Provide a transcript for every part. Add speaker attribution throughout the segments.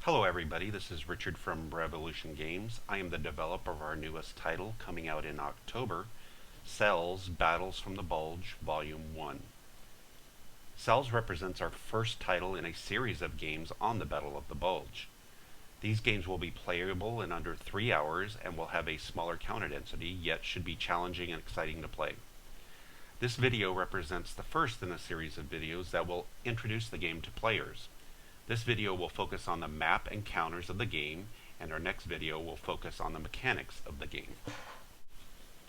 Speaker 1: Hello everybody, this is Richard from Revolution Games. I am the developer of our newest title coming out in October, Cells Battles from the Bulge Volume 1. Cells represents our first title in a series of games on the Battle of the Bulge. These games will be playable in under 3 hours and will have a smaller counter density, yet should be challenging and exciting to play. This video represents the first in a series of videos that will introduce the game to players. This video will focus on the map and counters of the game, and our next video will focus on the mechanics of the game.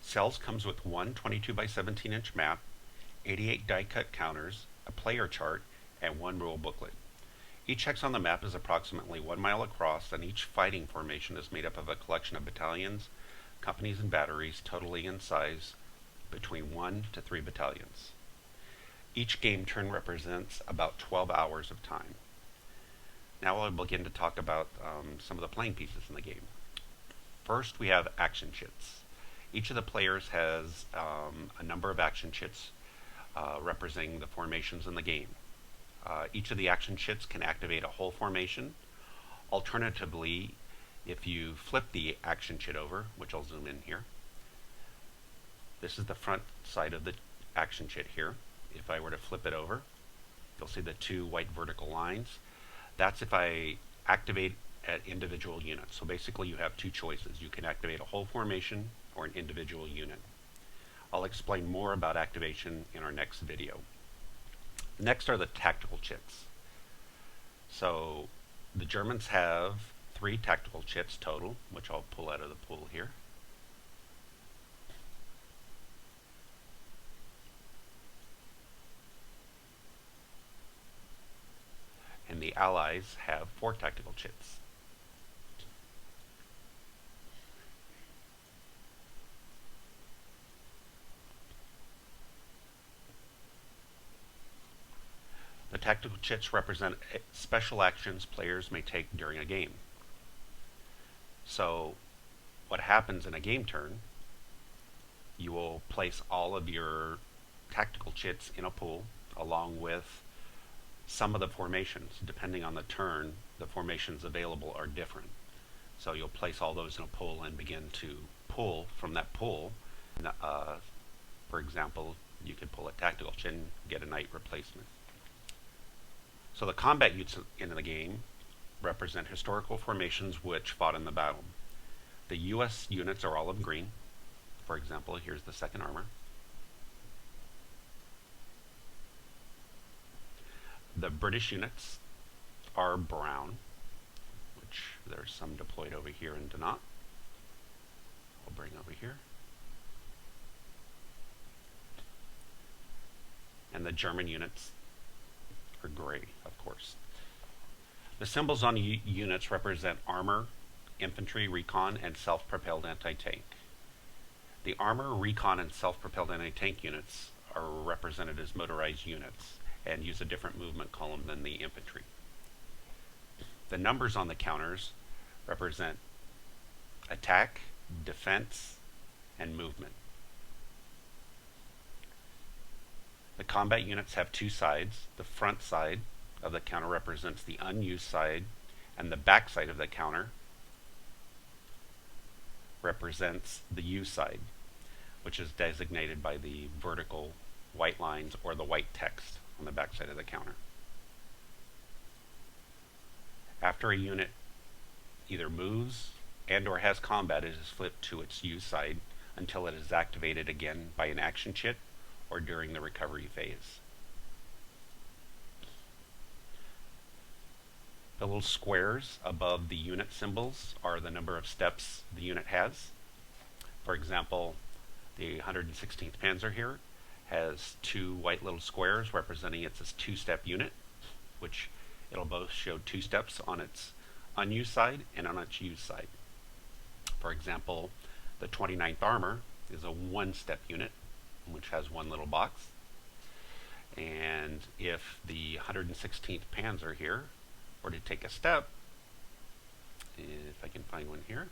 Speaker 1: Cells comes with one 22 by 17 inch map, 88 die-cut counters, a player chart, and one rule booklet. Each hex on the map is approximately 1 mile across, and each fighting formation is made up of a collection of battalions, companies, and batteries, totaling in size between 1 to 3 battalions. Each game turn represents about 12 hours of time. Now I'll begin to talk about some of the playing pieces in the game. First, we have action chits. Each of the players has a number of action chits representing the formations in the game. Each of the action chits can activate a whole formation. Alternatively, if you flip the action chit over, which I'll zoom in here, this is the front side of the action chit here. If I were to flip it over, you'll see the two white vertical lines. That's if I activate at individual units. So basically you have two choices. You can activate a whole formation or an individual unit. I'll explain more about activation in our next video. Next are the tactical chits. So the Germans have 3 tactical chits total, which I'll pull out of the pool here. And the Allies have 4 tactical chits. The tactical chits represent special actions players may take during a game. So what happens in a game turn, you will place all of your tactical chits in a pool along with some of the formations. Depending on the turn, the formations available are different. So you'll place all those in a pool and begin to pull from that pool. For example, you could pull a tactical chit and get a knight replacement. So the combat units in the game represent historical formations which fought in the battle. The US units are olive green. For example, here's the 2nd Armor. The British units are brown, which there's some deployed over here in Donat. I'll bring over here. And the German units are gray, of course. The symbols on the units represent armor, infantry, recon, and self-propelled anti-tank. The armor, recon, and self-propelled anti-tank units are represented as motorized units and use a different movement column than the infantry. The numbers on the counters represent attack, defense, and movement. The combat units have 2 sides. The front side of the counter represents the unused side, and the back side of the counter represents the used side, which is designated by the vertical white lines or the white text on the back side of the counter. After a unit either moves and or has combat, it is flipped to its used side until it is activated again by an action chit or during the recovery phase. The little squares above the unit symbols are the number of steps the unit has. For example, the 116th Panzer here has 2 white little squares representing it's a 2-step unit, which it'll both show 2 steps on its unused side and on its used side. For example, the 29th Armor is a 1-step unit, which has 1 little box. And if the 116th Panzer here were to take a step, if I can find one here,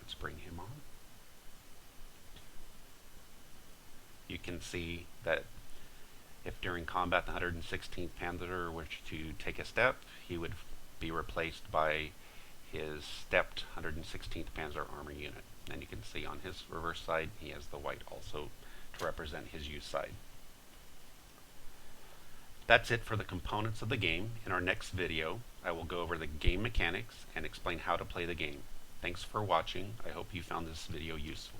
Speaker 1: let's bring him on. You can see that if during combat the 116th Panzer were to take a step, he would be replaced by his stepped 116th Panzer Armor Unit. And you can see on his reverse side, he has the white also to represent his use side. That's it for the components of the game. In our next video, I will go over the game mechanics and explain how to play the game. Thanks for watching. I hope you found this video useful.